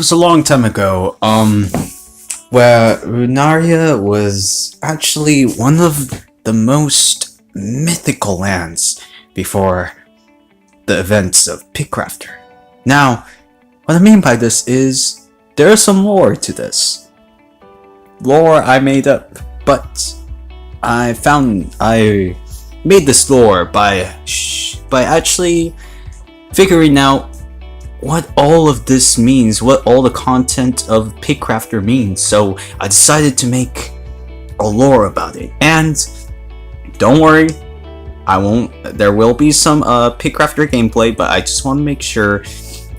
was a long time ago, where Runaria was actually one of the most mythical lands before the events of PickCrafter. Now, what I mean by this is, there's some lore to this. Lore I made up, but I made this lore by actually figuring out what all of this means, what all the content of PickCrafter means. So I decided to make a lore about it. And don't worry, there will be some PickCrafter gameplay, but I just want to make sure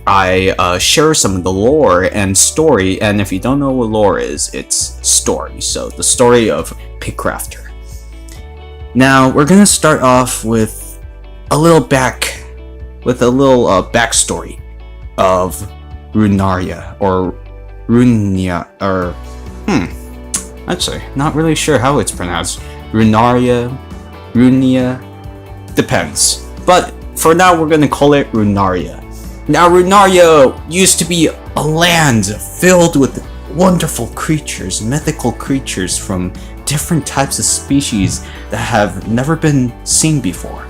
I share some of the lore and story. And if you don't know what lore is, it's story. So the story of PickCrafter. Now we're gonna start off with a little backstory of Runaria, or Runia, or actually not really sure how it's pronounced. Runaria, depends. But for now we're gonna call it Runaria. Now Runaria used to be a land filled with wonderful creatures, mythical creatures from different types of species that have never been seen before.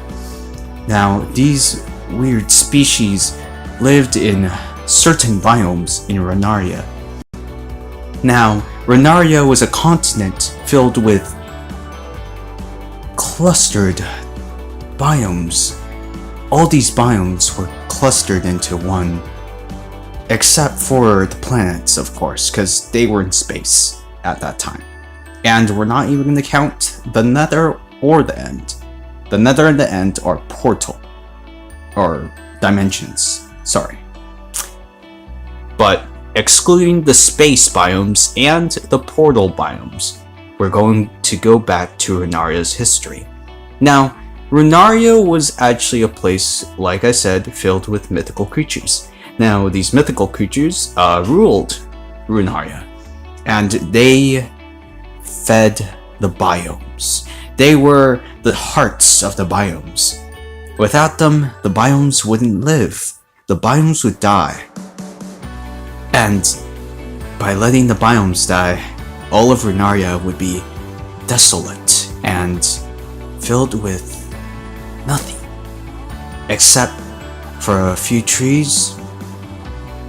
Now these weird species lived in certain biomes in Runaria. Now, Runaria was a continent filled with clustered biomes. All these biomes were clustered into one, except for the planets, of course, because they were in space at that time. And we're not even going to count the Nether or the End. The Nether and the End are portal, or dimensions. Sorry. But excluding the space biomes and the portal biomes, we're going to go back to Runaria's history. Now, Runaria was actually a place, like I said, filled with mythical creatures. Now, these mythical creatures ruled Runaria, and they fed the biomes. They were the hearts of the biomes. Without them, the biomes wouldn't live. The biomes would die. And by letting the biomes die, all of Runaria would be desolate and filled with nothing. Except for a few trees,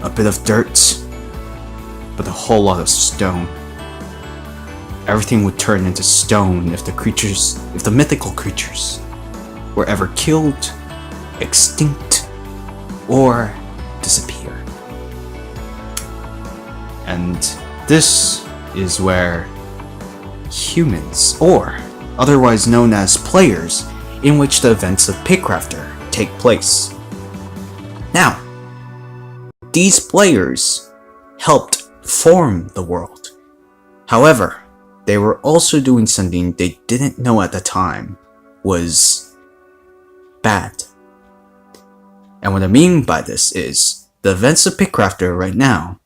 a bit of dirt, but a whole lot of stone. Everything would turn into stone if the mythical creatures were ever killed, extinct, or disappear. And this is where humans, or otherwise known as players, in which the events of PickCrafter take place. Now, these players helped form the world. However, they were also doing something they didn't know at the time was bad. And what I mean by this is, the events of PickCrafter right now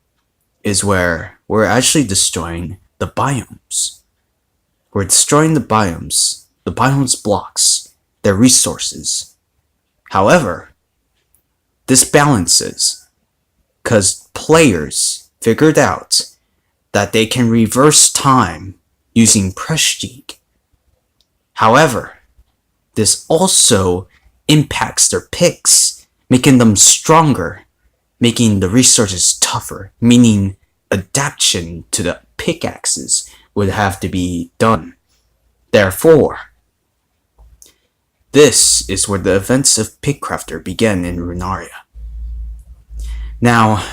is where we're actually destroying the biomes. We're destroying the biomes blocks, their resources. However, this balances because players figured out that they can reverse time using Prestige. However, this also impacts their picks, making them stronger, making the resources tougher, meaning adaptation to the pickaxes would have to be done. Therefore, this is where the events of PickCrafter began in Runaria. Now,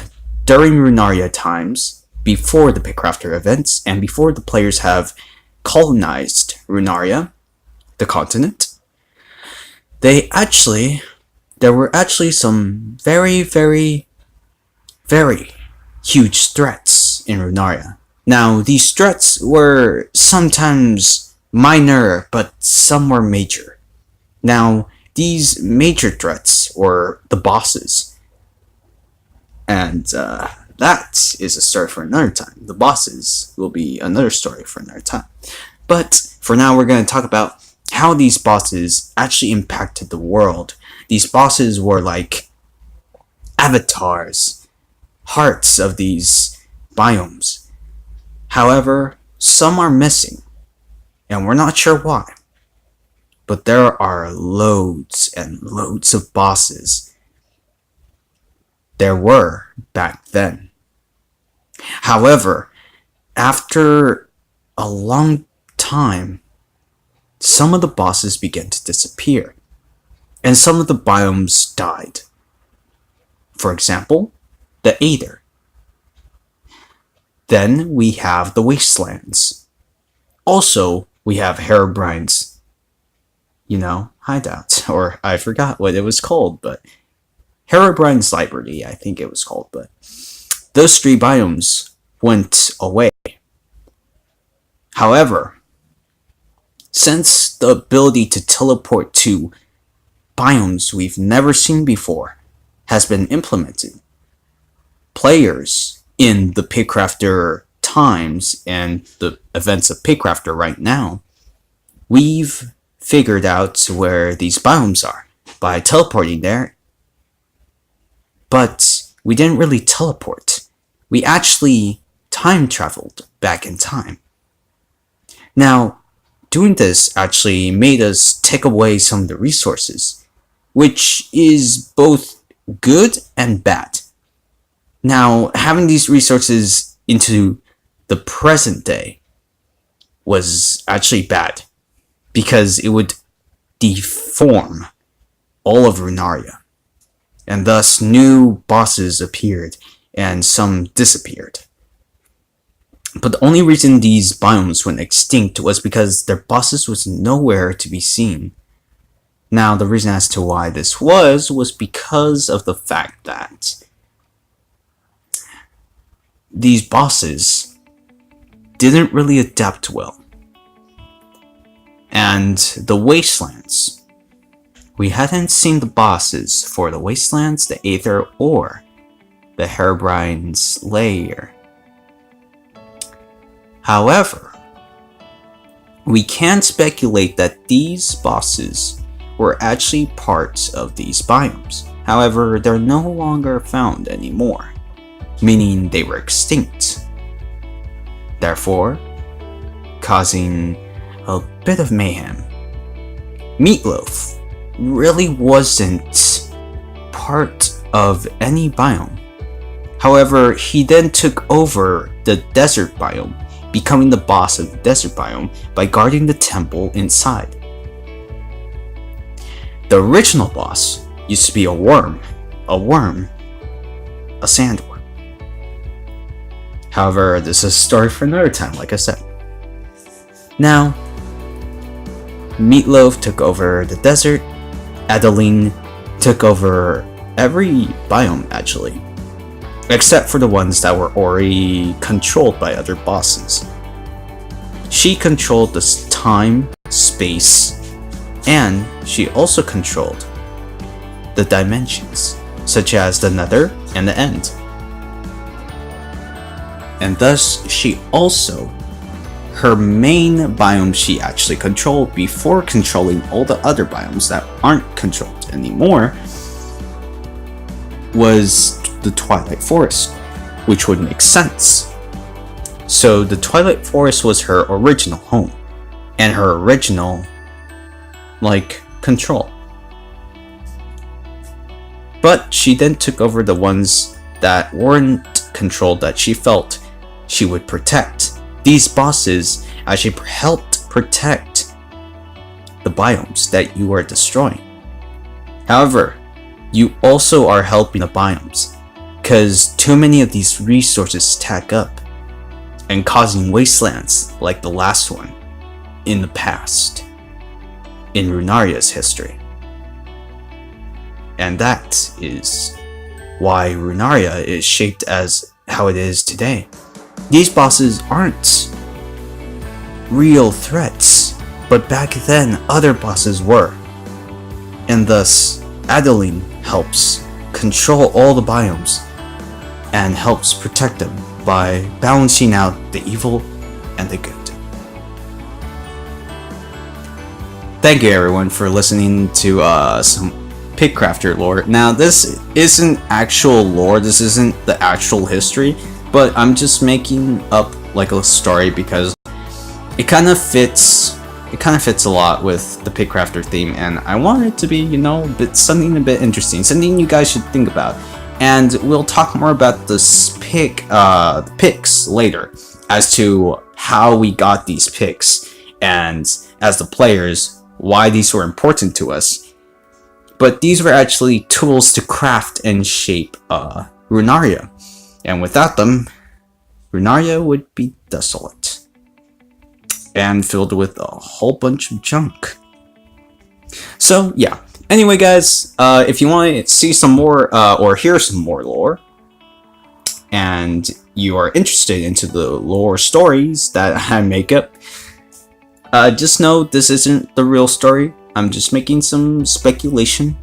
during Runaria times, before the PickCrafter events, and before the players have colonized Runaria, the continent, there were actually some very, very, very huge threats in Runaria. Now, these threats were sometimes minor, but some were major. Now, these major threats were the bosses. And that is a story for another time. The bosses will be another story for another time. But for now, we're going to talk about how these bosses actually impacted the world. These bosses were like avatars hearts of these biomes. However, some are missing, and we're not sure why. But there are loads and loads of bosses. There were back then. However, after a long time, some of the bosses began to disappear, and some of the biomes died. For example, the Aether. Then we have the Wastelands. Also, we have Herobrine's, hideout, or I forgot what it was called, but Herobrine's Library, I think it was called, but those 3 biomes went away. However, since the ability to teleport to biomes we've never seen before has been implemented, players in the PickCrafter times and the events of PickCrafter right now, we've figured out where these biomes are by teleporting there. But we didn't really teleport. We actually time traveled back in time. Now, doing this actually made us take away some of the resources, which is both good and bad. Now, having these resources into the present day was actually bad, because it would deform all of Runaria, and thus new bosses appeared and some disappeared. But the only reason these biomes went extinct was because their bosses was nowhere to be seen. Now, the reason as to why this was because of the fact that these bosses didn't really adapt well. And the Wastelands, we hadn't seen the bosses for the Wastelands, the Aether, or the Herobrine's Lair. However, we can speculate that these bosses were actually parts of these biomes. However, they're no longer found anymore, meaning they were extinct. Therefore, causing a bit of mayhem. Meatloaf really wasn't part of any biome. However, he then took over the desert biome, becoming the boss of the desert biome by guarding the temple inside. The original boss used to be a sandworm. However, this is a story for another time, like I said. Now, Meatloaf took over the desert, Adeline took over every biome actually, except for the ones that were already controlled by other bosses. She controlled the time, space, and she also controlled the dimensions, such as the Nether and the End. And thus, her main biome she actually controlled before controlling all the other biomes that aren't controlled anymore was the Twilight Forest, which would make sense. So the Twilight Forest was her original home, and her original, control. But she then took over the ones that weren't controlled that she felt she would protect. These bosses actually helped protect the biomes that you are destroying. However, you also are helping the biomes, because too many of these resources stack up and causing wastelands like the last one in the past in Runaria's history. And that is why Runaria is shaped as how it is today. These bosses aren't real threats, but back then other bosses were. And thus, Adeline helps control all the biomes and helps protect them by balancing out the evil and the good. Thank you everyone for listening to some PickCrafter lore. Now, this isn't actual lore, this isn't the actual history, but I'm just making up like a story because it kind of fits a lot with the PickCrafter theme, and I want it to be, you know, something a bit interesting, something you guys should think about. And we'll talk more about this picks later, as to how we got these picks, and as the players, why these were important to us. But these were actually tools to craft and shape Runaria, and without them, Runaria would be desolate and filled with a whole bunch of junk. So yeah, anyway guys, if you want to see some more or hear some more lore, and you are interested into the lore stories that I make up, just know this isn't the real story. I'm just making some speculation,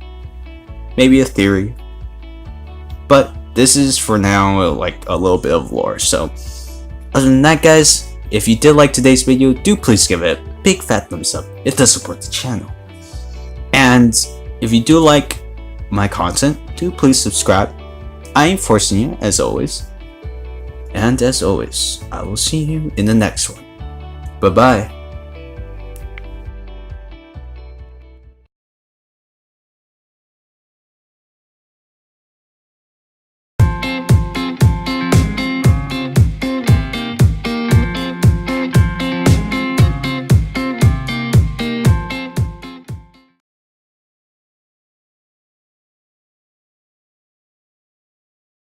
maybe a theory, but this is for now like a little bit of lore. So other than that guys, if you did like today's video, do please give it a big fat thumbs up. It does support the channel. And if you do like my content, do please subscribe. I ain't forcing you, as always. And as always, I will see you in the next one. Bye bye.